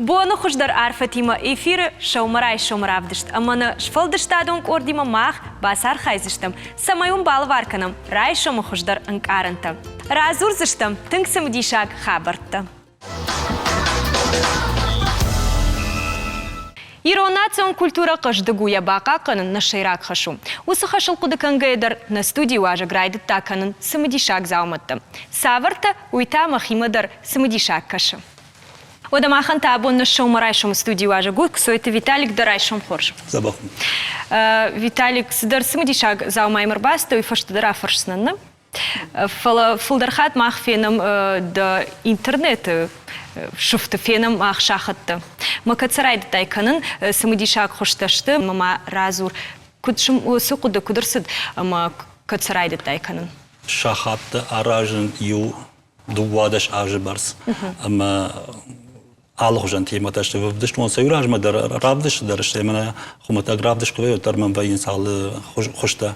Boa khushdar arfatima efir shawmaray shawmaravdisht. Amana shfaldishtadonk ordima mach basar khayzishtam. Samayun balvarkanam ray shawma khushdar ankaranta. Razurzishtam tınksam dishag khabartta. Иронацион культура каждыгуя бакаканын на шейрак хашу. Усы хашыл кудыкангайдар на студии важа грайды таканын самадишак зауматты. Саварта уйта махимадар самадишак кашы. Одамахан табон на шоумарайшом студии важа гук, это Виталик дарайшом хорш. Забахну. Виталик сдар самадишак заумаймар баста и фаштадара фаршснанна. Фулдархат махфенам да интернет шуфты фенам ах шахатты. Макацарайды тайканын самадишак хошташты, мама разур кудшым сукуды кудырсыд, ама кацарайды тайканын. Шахатты аражын ю дуадаш ажы барс. Ама алық жан тематашты вывдыш, он сайуражма дар равдыш дарышты. Мана хумата гравдыш квей отарман вайын салы хошта.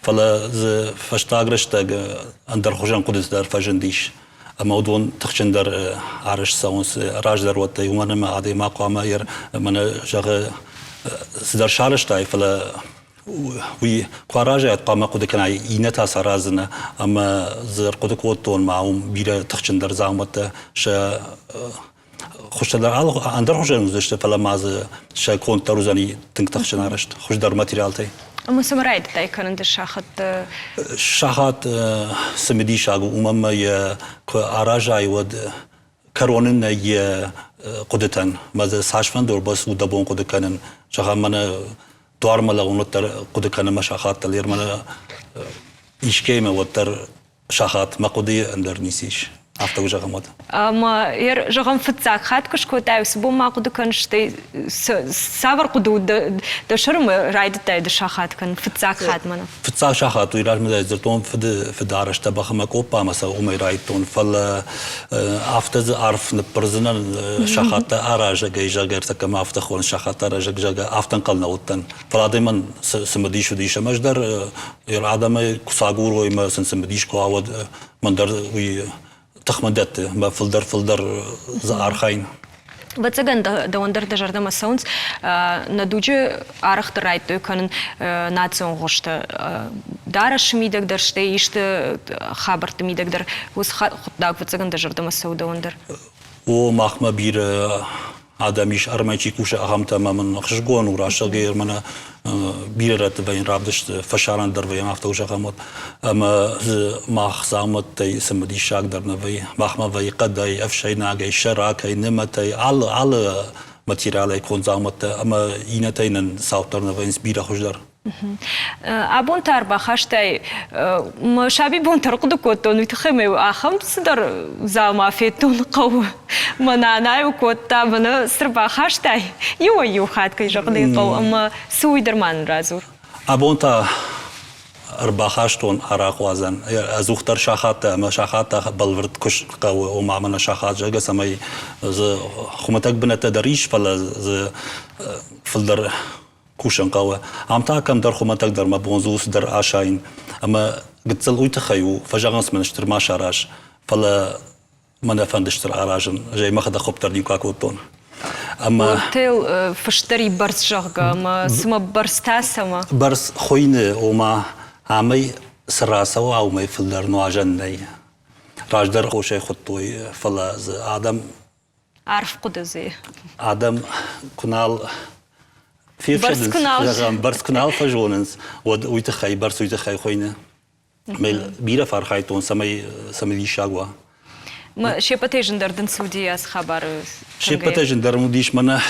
Фала з фаштагрыштаг андар хожан кудыс дар фажындиш. Ama odun tıxçındar arış saunus rajdar vatta yumanıma adı maqama yer mana jağı sidar şarıştay fala uy qaraja qama qudakana inet asarazına ama zır qudak otton maum bira tıxçındar zahmatta şa xoşdar al andar xoşanız işte fala mazı şa kontaruzani tınk tıxçın arışt xoşdar materialtay. Ama samaraydı taykanın da şahat. Şahat semedi şagu umama ya arajay vad karonun ya qudetan maza saçfan dor bas udabon qudekanın şahamana doğarmala unutlar qudekanın maşahatlar yermana işkeme vattar şahat maqudi andar nisiş. Afta ujagamad. Ama yer jagam fıtsak hat kuşkotayus bu maqudu kanştay savar qudu da şarım raydı da şahat kan fıtsak hat mana. Fıtsak şahat uyrarmada zerton fıdarış da baxma kopa masa umay rayton fal afta arf prznan şahatta araja gayja gerta kama afta khon şahatta araja jaga aftan qalna ottan faladayman smadish udisha majdar yer adama kusagur oyma smadish ko awad mandar uy تخمدت ما فلدر زارخين. Вацаган да ондер да жардама саунс надуджи арахты райтты канын национ гошты дараш мидак дарште иште хабарты мидак дар ус худдаг вацаган да жардама сауда ондер. О махма бир адамиш армачи куша ахам тамаман хшгон урашал гейр мана бират вайн рабдышт фашаран дар вайн афта ужагамот ама мах замот тай самди шаг дар навай махма вай qaday afshayna gay sharak nimatay al материалы кон замот ама инатайнан сауттарна вайн бира хуждар. Абон тарба хаштай шаби бон тарқуду коттон витхеме ахам сдар зама фетон қав мананай котта бана срба хаштай ю хат кай жaqdi қав ама суйдерман разур. Абон та арбахаштон арақвазан азухтар шахата ма шахата балврт куш қав о мамана шахат жага самай з хуматак бната дариш фала з филдар كوشن قوة عم تاكم در خمتك در مبونزوس در عشاين أما قد تل ويتخيو فجأة من اشتر ما شراش فلا من فند اشتر عراجن جاي ما خد خبتر ديم كاكوتون أما تل فشتري برس جاغا ما سما برس تاسما برس خوينة وما عمي سراسة أو ما يفلر نواجنني راجدر خوشي خطوي فلا آدم عارف قدزي آدم كنال برس کنال فجوننس ود ويتخي برس ويتخي خوينا مل بيرا فرخايتون سمي شاغوا ما شيبتيجن دردن سعودية خبر شيبتيجن در موديش منا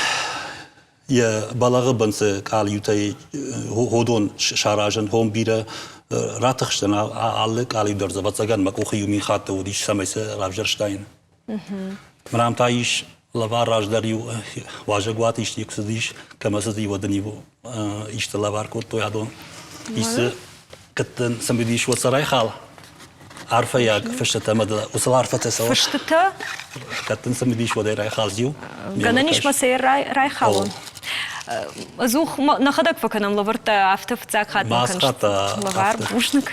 يا بلاغ بنس قال يوتي هودون شاراجن هم بيرا راتخشتنا على قال يدرز باتسغان مكو خيومي خاطو وديش سميس رافجرشتاين مرام تايش لوار راجداریو واجگوات ایشتی کسدیش کماسدی ودنیو ایشت لوار کرد تو یادون ایست کتن سمدیش و سرای خال عارفه یا فشته مدل وصل عارفه تسوى فشته کتن سمدیش و دای خال زیو گنانیش مسیر رای خالون زوخ نخدک فکنم لورت افتف تاک خات ماسخات لوار بوشنک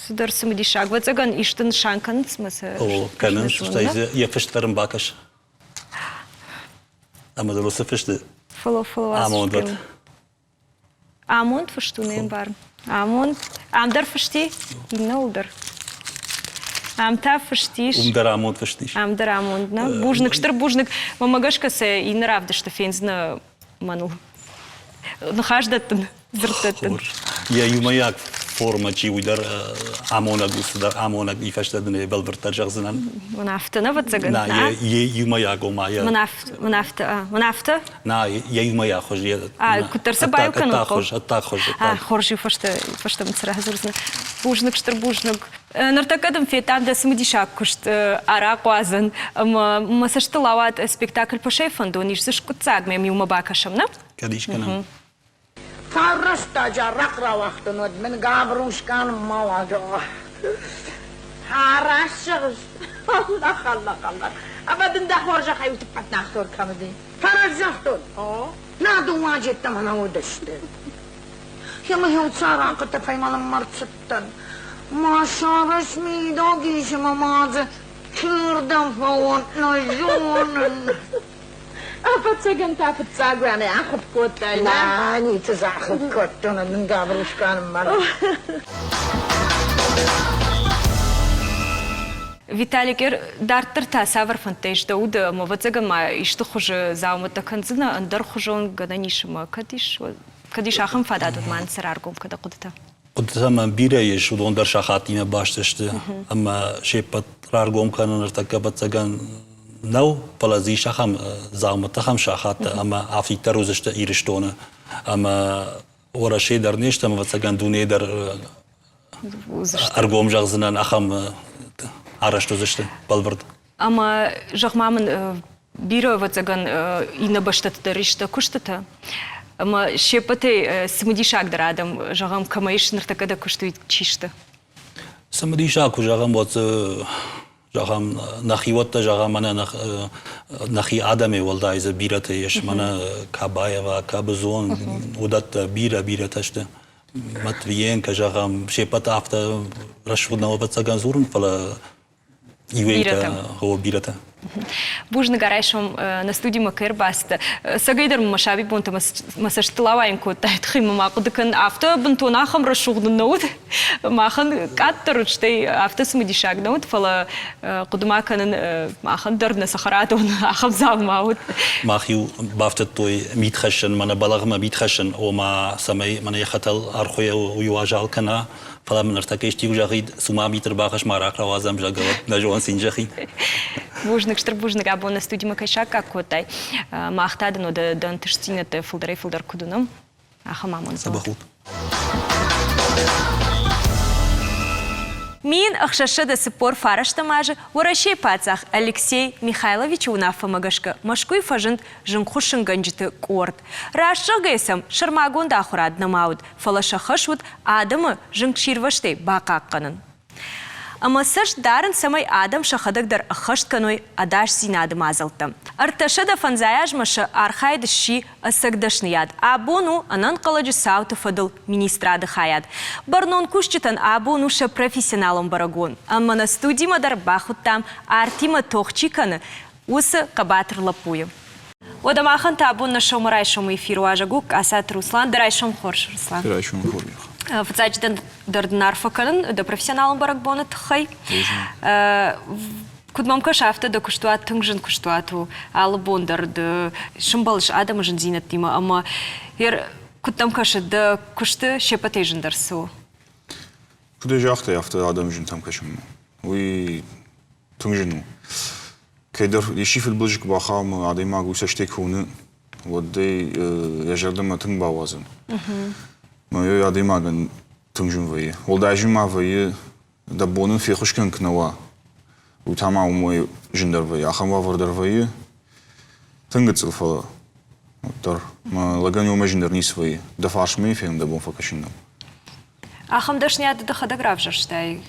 Сюдар самодишаг. Вот заган иштен шанкан смысл. О, канен, что из я фештерм бакаш. أما ده بس فشت Follow Amond wird. Amond verstehen wir. Amond. Am der verstehe? Genau der. Am ta verstehst? Der Amond verstehst. Am der Amond, ne? Bужник, штыр бужник. Мамагашка се и нравда што фенз на ману. Нахаждатен, зртатен. Ja, Jumajak formatie wie der Amonag ist der Amonag ich verstehe den Belvertager sind. Манафта, на ватсаган. Na, Jumajak o Maya. Манафта. Na, Jumajak хоч я. Кутер се баю канал. Так хоч. Хорши фашта мцра хазурзна. Бужник, штыр бужник. Нартакадам фетам да смудишак кушт араквазан. Масашталават спектакль по шефанду, ниш зашкуцаг мем юма бакашам, на? Кадиш канам. Farrasta jarrak ravaqtanud min gabrushkan mavajo. Harashız. Allah. Abadın da horja hayutu patnaqtor kamdi. Farajaqtun. Nadu wajetta mana udashti. Yama hiu tsara qata faymalam martsattan. Ma sharash mi dogi shima mazı. Kürdam favon najonen. أفتسجن تفتساق يعني أخذ كوتا لا أني تزاخذ كوتا من قبل وش كان مرة Виталик, дартер та савар фантеш да уда мовацага ма ишто хуже заумата канзна андер хужон гаданишма кадиш ахам фадад ман сараргом када кудта. Кудта бира еш удон дар шахатина башташты. Ама шепат раргом канан артакабатсаган نو پلازی شخم زامت خم شخات اما افیکتر روزشت ایرشتونه اما ورشی در نیشتم و سگندونه در ارگوم جغزنان اخم عرشت روزشت بالبرد اما جغمامن بیرو و سگن اینا باشتت دریشت کشتت اما شپته سمدیشاک در آدم جغم کمایش نرتکده کشتوی چیشته سمدیشاک و جغم بود جاهم نخیوت جاهم من نخی آدمی ولدا از بیرته یش من کابای و کابزون ودت بیره تشته متوین که جاهم شپت افته رشود نوبت سگان زورن فلا ایوه هو بیرته Бужны гарайшом на студии Макербаста. Сагайдар машаби бунта масаштылавайм котайт хима мақудыкын авто бунтонахам рашугны науд. Махан каттыручтай авто смудишаг науд фала кудумаканын махан дырна сахаратон ахам залмауд. Махиу бафтет той митхашен мана балагма митхашен ома самай мана яхатал архоя уюажал кана فلا من ارتكيش تيجو جاهيد سمامي ترباخش مراك روازم جاغوت نجوان سينجاهي Бужник, штыр бужник, або на студии Макайшак, как котай. Махтады, но да антиштинете фулдар кудуном. Аха мамон. Сабахут. Мин ахшашада сыпор фараштамажы урашей пацах Алексей Михайлович унафа магашка машкуй фажынт жынхушын ганжыты корт. Рашчы гайсам шармагун да ахурад намауд. Фалашахашвуд адымы жынкширваштай бақаққанын. Ама саш дарын самай адам шахадагдар ахашт каной адаш зинадым азалты. Арташада фанзаяж машы архайды ши асагдашны яд. Абуну анан қаладжы сауты фадыл министрады хаяд. Барнон кушчитан абуну ша профессионалым барагун. Ама на студии мадар бахуттам артима тохчиканы усы кабатыр лапуя. Одамахан табун на шомарай шом эфиру ажагук асат Руслан дарайшом хорш Руслан. Дарайшом хорш. Фацачдан дарднарфаканын да профессионалым барак тхай. Кудмамка шафта да куштуат тыңжын куштуату алы бондар да шымбалыш адамы жын зинат дима, ама кудтамкашы да кушты шепатей жындар су. Куды жақты яфты адам жын тамкашым. Уй тыңжыну. Кейдер ешифіл бұлжық бақамы адайма гусаштек хуны воддай яжардама тың бауазын. Мое адаймаган тыңжын вайы. Ол да әжіма вайы да бонын фейхушкан кнауа. Утама умой жындар вайы. Ахамва вардар вайы тыңғы цылфала. Оттар. Лаган умай жындар нис вайы. Да фаршмай фейм да бон факашындам. Ахамдашняды да хадаграф жарштай?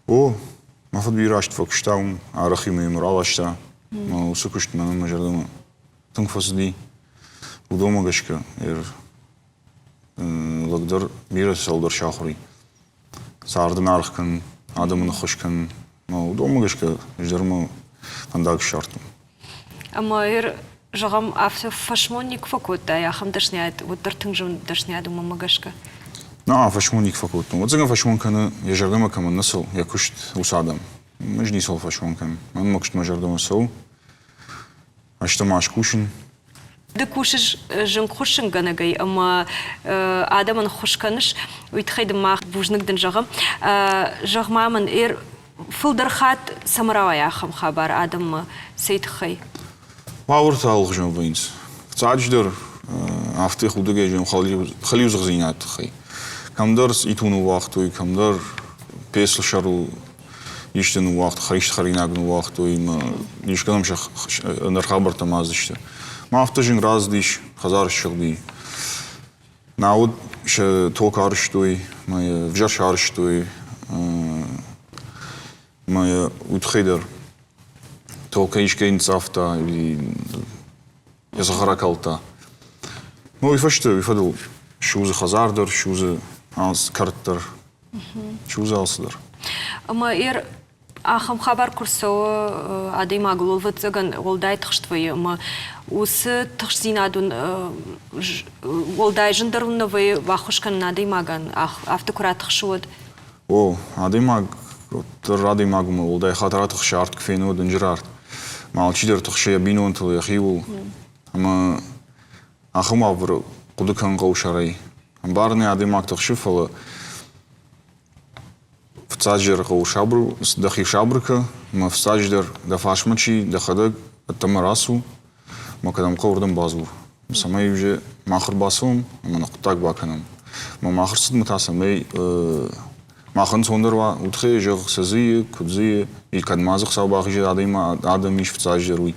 О, мафад бирашт факштаум. Арахимы муралашта. Усукушт манан мажардама. Тыңг фасди. Удома гашка. Лагдar bir saldır şahri. Sardın arxkın, adamını xoşkın. Domu geçke, jdermo andak şartım. Ama Жогам авто фашмонник факота, я хам дашняет, вот дартыңжын дашняду мамагашка. фашмон факот. Вот зага фашмон кана я жардама кама насыл, я кушт усадам. Мыж не сол фашмон кам. Ман мокшт ма жардама сол. А что маш кушин? Да кушаш жын хушын ганагай, ама адаман хушканыш, уйтхайды мах бужныкдын жагам. Жагмамын фылдархат самаравая хам хабар адам сейтхай. Ваурта алгжон винс. Цадждер афты худыгай жон халиуз гзинат хай. Камдар итуну вахту, камдар песл шару иштену вахт, харишт харинагну вахту, нишканам шах нархабар тамаздышты. Ма автожин раздиш, хазар шагди. Науд ше ток арштуй, мая вжаш арштуй, мая утхидер. Ток ишкейн цафта или язахаракалта. Ну и фашты, фадул. Шузы хазардер, шузы алс картер, шузы алсдер. Ама ахам хабар курсо адей магул вот заган олдай тхштвы, ама усы тхшзинадун олдай жындарунновы вахушкан адей маган автокурат тхшуд. О, адей маг, адей магум олдай хатарат тхшарт кфейну дунжрарт. Малчидер тхшея бинун тл яхивул. Ама ахам авр кудукан гошарай. Барны адей маг тхшифала. В цаджер гошабру, дахи шабрка, ма в цаджер да фашмачи, да хадаг тамарасу, ма кадам каврдам базу. Самай уже махр басум, ма нахтаг баканам. Ма махр сид мутасамай махан сондерва утхе жог сазие, кудзие, и кадмазах сабахи адема адамиш в цаджеруй.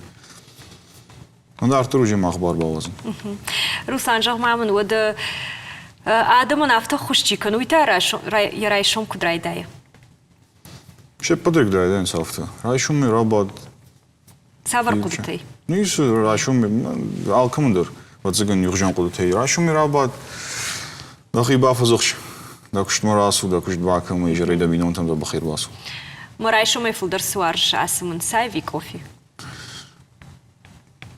Он артур уже махбар балазм. Руслан жагмамын вода адамын авто хушчикан уйта ярайшом кудрайдай. Ше подрик дайден сафта. Райшум ми рабад. Савар кудтай. Нис райшум ми алкамдыр. Вот заган юржан кудтай. Райшум ми рабад. Дахи бафазохш. Да кушт марасу, да кушт бакам и жерейда минонтам да бахир басу. Марайшум ми фулдар суарш асымын сайви кофе.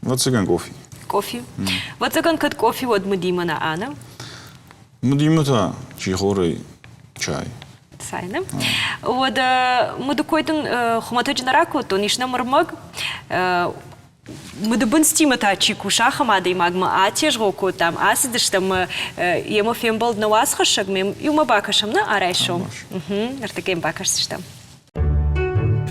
Вот заган кофе. Кофе. Вот заган кад кофе вот мудима на ана. Мудимата чихорей чай. Сайна. Вот мудукойдун хуматоджинараку то нишна мармаг. Мудабын стимата чикушаха мадей магма атеж року там асидыш там ему фембол на вас хашаг мем юма бакашам на арайшом. Артакем бакашстам.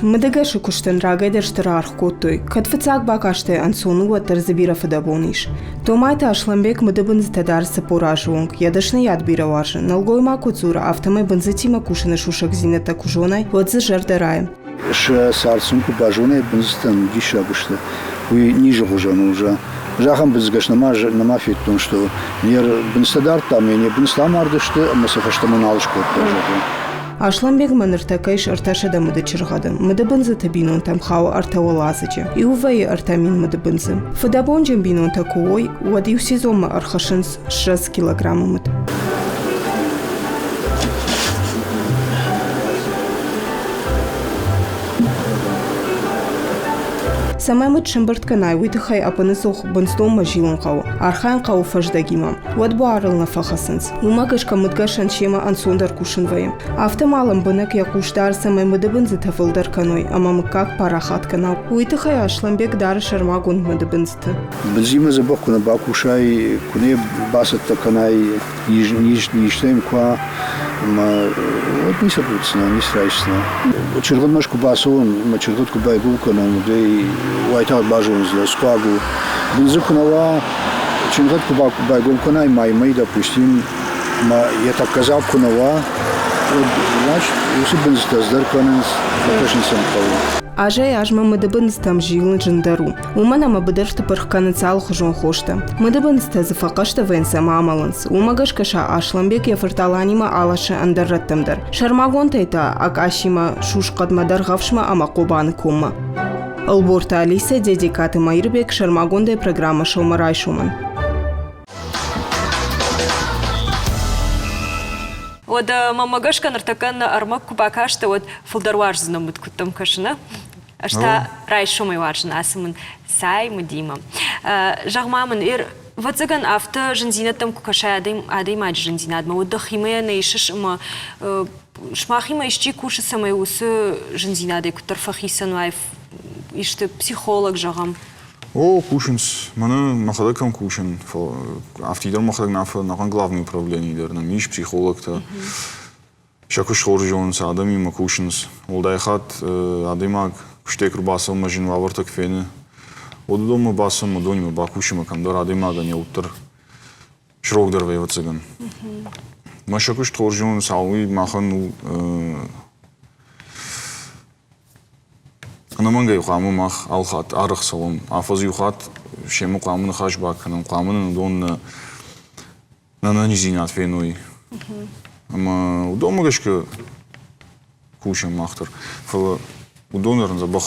Мадагаши куштен рагайдер штарарх коттой, катфацак бакаште ансону ватер забира фадабониш. Томайта ашламбек мадабын зтадар сапоражунг, ядашны яд бираваржы, налгойма куцура автомай бензатима кушаны шушак зинета кужонай, вот за жардараем. Ш сарсунку бажоне бензатан диша бушта, уй ниже хужану уже. Жахам бензгаш нама фиттун, что нер бензадар там, я не бензламарды, что масафаштаман алышку тоже. Ашламбек маныртакайш арташада мадачыргады. Мадабынзы табинон там хау артавалазычы. И увай артамин мадабынзы. Фадабонжен бинон такой, уади усизома архашынс 6 килограммамыд. Самаймыд шымбыртканай уйтыхай апанысох бынстома жилын қау. Архайн қау фаждагима. Уад буарылна фахасынс. Умагашка мыдгашан шема ансондар кушынвайым. Автомалым бынак якуштар самаймыды бынзы тафылдар каной, амамыкак парахат канал. Уйтыхай ашламбек дары шармагун мыды бынзты. Бензима забах куна бакушай, куне басат таканай, ништем ква, вот не сапутсна, не страшно. Черготмашку басон, черготку байгулка на мудей, уайтат бажон за сквагу. Бензикунава, черготку байгулка на май, допустим, я так казав кунава, значит, усы бензита сдарканens, факташн сампал. Ажай ажма мадабынстам жилын жындару. Умана мабыдыршты пырхканы цалх жон хошта. Мадабынста зафақашта венса мамалынс. Умагашкаша ашламбек яфырталанима алашы андарраттымдар. Шармагон тайта ак ашима шушқадмадар гавшма ама қобаны кумма. Алборта Алиса дедикаты майрбек шармагондай программа шомарай шуман. Вот мамагашка нартакан армак кубакашта вот фулдарвар знамыт кутам кашина. Ашта райшумай важен асымын сай мудима. Жағмамын вацаган авто жинзинатам кукашай адей мать жинзинадма. Удахимая нейшиш ма шмахима ищи куши самай усы жинзинадей кутарфахисан вайф иште психолог жағам. О, кушинс. Мана махадакам кушин. Автидер махадак нафа главное управление дер. На миш психолог-то. Шакуш хоржон с адами ма кушинс. Олдайхат адаймаг куштекр басал мажин вавартак фене. Одудома басал мадонима бакушима камдар адаймага не уттар. Шрогдар вейвацаган. Ма шакуш хоржон сауи махан Анаманга юхаму мах алхат арх салом афаз юхат шему қамын хашбак нам қамын дон на низинат феной. Ама удома гашка кушам махтар. Фала удонерн забах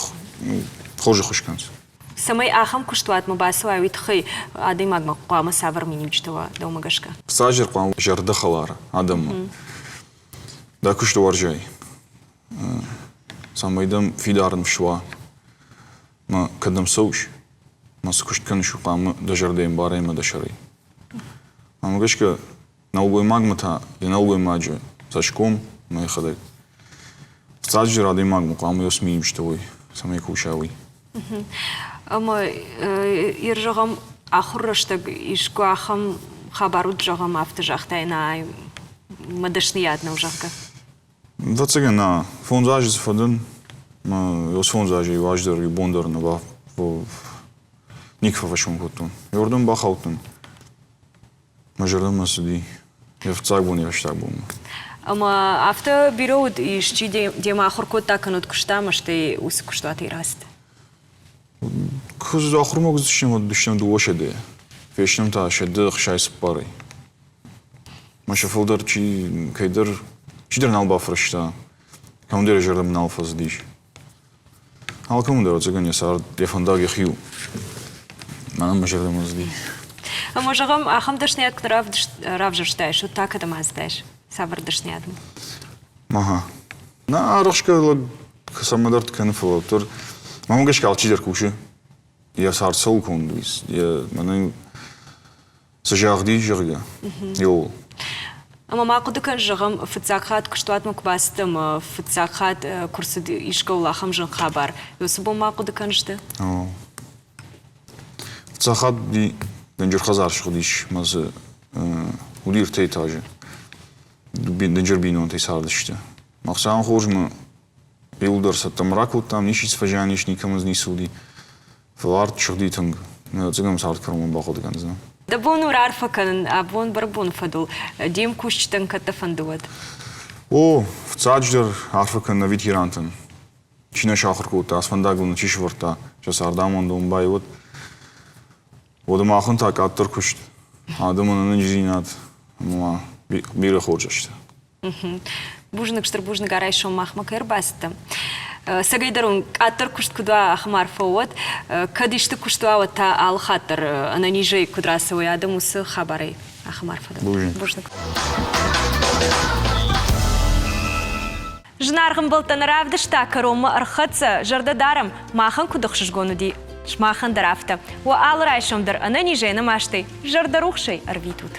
хоже хошканс. Самай ахам куштуат мабасва витхи адей магма қама савар минимчтова дома гашка. Сажер қам жарда халара адам. Да куштуар жай. Самайдам фидарн шва. Ма кадам соуш. Ма скушткан шупам дажардем барема дашари. Ама гашка наубой магмата и наубой маджа. Сашком ма хадак. Саджер адей магму қам йосмиим штовой. Самай кушавой. Ама иржагам ахурраштаг ишку ахам хабаруд жагам авто жахтайна мадашният на ужака. Вацага на фонзажи се фаден, ма јос фонзажи и важдар и бондар на ба никаква вашон котон. Јордан ба хаутон. Ма жердан ма седи. Јав цаг бон јав штак бон. Ама авто бирод ишчи дема ахур кот таканут куштама ште уси куштуати раст. Кыз ахур мог зишем душем дуошеде. Фешнем та шеде хшай спари. Ма шафолдар чи кайдар Чидер налба фрашта. Камдер жердам налфа здиш. Ал камдер цыгане сар дефандаги хью. Манам жердам зди. А можагам ахам дашнят равжаштаеш, от така да маздеш. Савар дашнят. Маха. На арашка самадарт канфал тор. Мам гашкал чидер куши. Я сар сол кондуис. Я манай сажагди жерга. Йо. Ама малко да кажам фцакхат куштуат мукбастам фцакхат курсид ишкола хамжан хабар. Йосубо малко да кажете. Фцакхат ди денджер хазар шходиш маз удир тейтаже. Денджер бинон тей сардыште. Махсан хожма билдер сатам ракут там ниши сфажаниш никам из нисуди. Фларт шходи танг. Цыгам сард карман баход ганзна. Да бон урарфа кан, а бон барбон фадул. Дим кушчтан ката фандуат. О, в цадждер арфакан на витирантан. Чина шахркута, асфандагл на чишварта. Сейчас ардамон думбай вот. Водамахан так аттар кушт. Адаман на низинат. Ма бира ходжашта. Бужнак штар бужнак арайшо махмак эрбаста. Сагайдарун аттар кушт куда ахмар фауат. Кадишты куштуава та алхатар ананижей кудрасовой адамусы хабарей ахмар фадал. Бужнак. Жнаргым болтан равдышта карома архатса жардадарам махан кудахшишгону ди шмахан дарафта. Ва ал райшомдар ананижей намаштай жардарухшей арвитут.